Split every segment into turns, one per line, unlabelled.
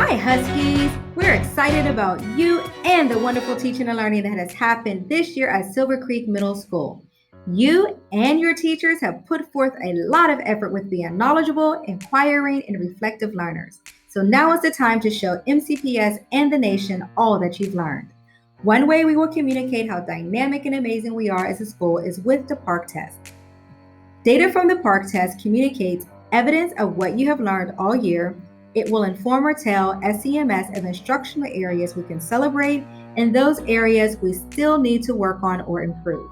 Hi, Huskies! We're excited about you and the wonderful teaching and learning that has happened this year at Silver Creek Middle School. You and your teachers have put forth a lot of effort with being knowledgeable, inquiring, and reflective learners. So now is the time to show MCPS and the nation all that you've learned. One way we will communicate how dynamic and amazing we are as a school is with the PARCC test. Data from the PARCC test communicates evidence of what you have learned all year. It will inform or tell SCMS of instructional areas we can celebrate and those areas we still need to work on or improve.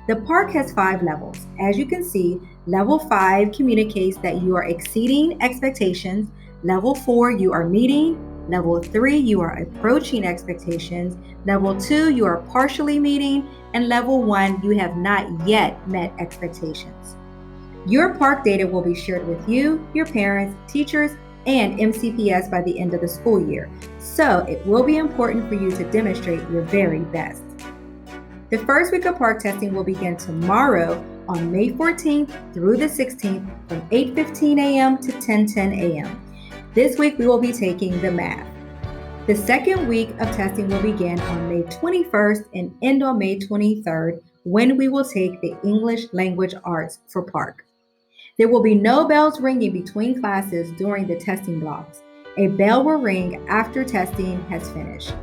The PARCC has 5 levels. As you can see, level 5 communicates that you are exceeding expectations. Level 4, you are meeting. Level 3, you are approaching expectations. Level 2, you are partially meeting. And level 1, you have not yet met expectations. Your PARCC data will be shared with you, your parents, teachers, and MCPS by the end of the school year. So it will be important for you to demonstrate your very best. The first week of PARCC testing will begin tomorrow on May 14th through the 16th from 8:15 a.m. to 10:10 a.m. This week we will be taking the math. The second week of testing will begin on May 21st and end on May 23rd when we will take the English Language Arts for PARCC. There will be no bells ringing between classes during the testing blocks. A bell will ring after testing has finished.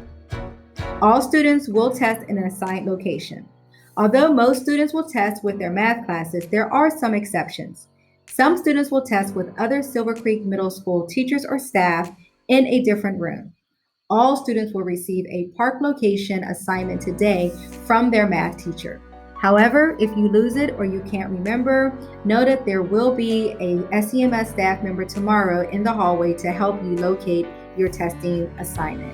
All students will test in an assigned location. Although most students will test with their math classes, there are some exceptions. Some students will test with other Silver Creek Middle School teachers or staff in a different room. All students will receive a PARCC location assignment today from their math teacher. However, if you lose it or you can't remember, know that there will be a SCMS staff member tomorrow in the hallway to help you locate your testing assignment.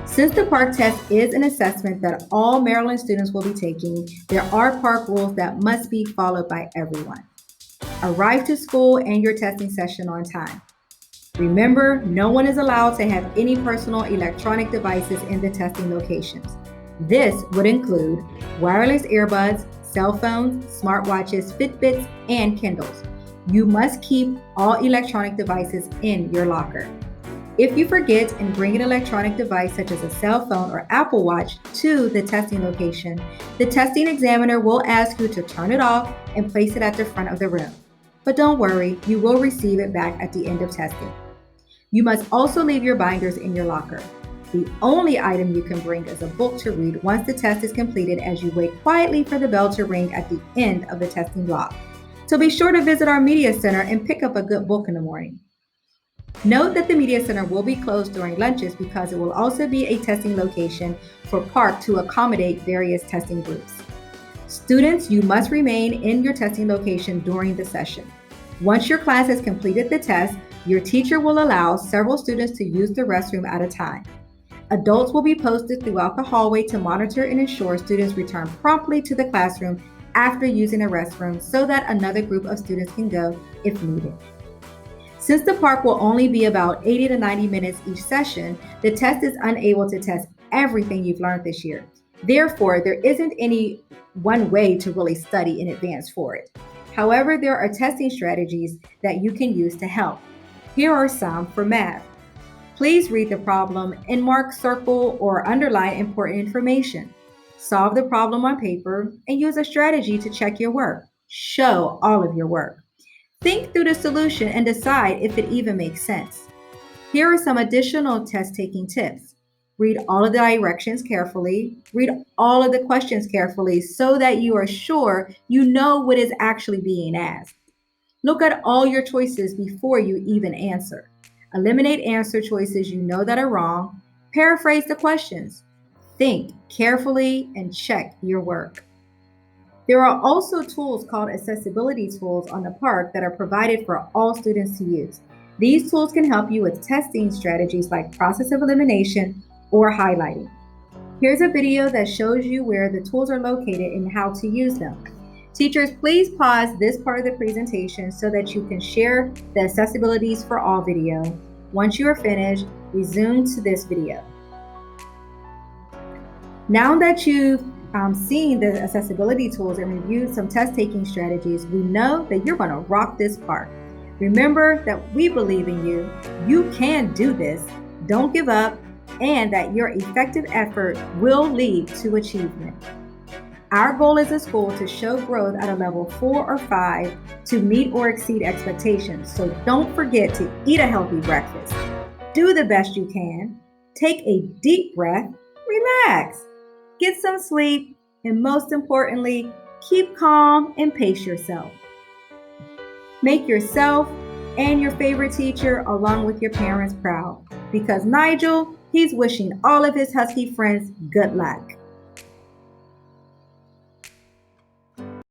Since the PARCC test is an assessment that all Maryland students will be taking, there are PARCC rules that must be followed by everyone. Arrive to school and your testing session on time. Remember, no one is allowed to have any personal electronic devices in the testing locations. This would include wireless earbuds, cell phones, smartwatches, Fitbits, and Kindles. You must keep all electronic devices in your locker. If you forget and bring an electronic device such as a cell phone or Apple Watch to the testing location, the testing examiner will ask you to turn it off and place it at the front of the room. But don't worry, you will receive it back at the end of testing. You must also leave your binders in your locker. The only item you can bring is a book to read once the test is completed as you wait quietly for the bell to ring at the end of the testing block. So be sure to visit our Media Center and pick up a good book in the morning. Note that the Media Center will be closed during lunches because it will also be a testing location for PARCC to accommodate various testing groups. Students, you must remain in your testing location during the session. Once your class has completed the test, your teacher will allow several students to use the restroom at a time. Adults will be posted throughout the hallway to monitor and ensure students return promptly to the classroom after using a restroom so that another group of students can go if needed. Since the PARCC will only be about 80 to 90 minutes each session, the test is unable to test everything you've learned this year. Therefore, there isn't any one way to really study in advance for it. However, there are testing strategies that you can use to help. Here are some for math. Please read the problem and mark, circle, or underline important information. Solve the problem on paper and use a strategy to check your work. Show all of your work. Think through the solution and decide if it even makes sense. Here are some additional test-taking tips. Read all of the directions carefully. Read all of the questions carefully so that you are sure you know what is actually being asked. Look at all your choices before you even answer. Eliminate answer choices you know that are wrong. Paraphrase the questions. Think carefully and check your work. There are also tools called accessibility tools on the PARCC that are provided for all students to use. These tools can help you with testing strategies like process of elimination or highlighting. Here's a video that shows you where the tools are located and how to use them. Teachers, please pause this part of the presentation so that you can share the Accessibilities for All video. Once you are finished, resume to this video. Now that you've seen the accessibility tools and reviewed some test-taking strategies, we know that you're going to rock this PARCC. Remember that we believe in you. You can do this. Don't give up, and that your effective effort will lead to achievement. Our goal as a school to show growth at a level 4 or 5 to meet or exceed expectations. So don't forget to eat a healthy breakfast. Do the best you can. Take a deep breath. Relax. Get some sleep. And most importantly, keep calm and pace yourself. Make yourself and your favorite teacher along with your parents proud. Because Nigel, he's wishing all of his Husky friends good luck.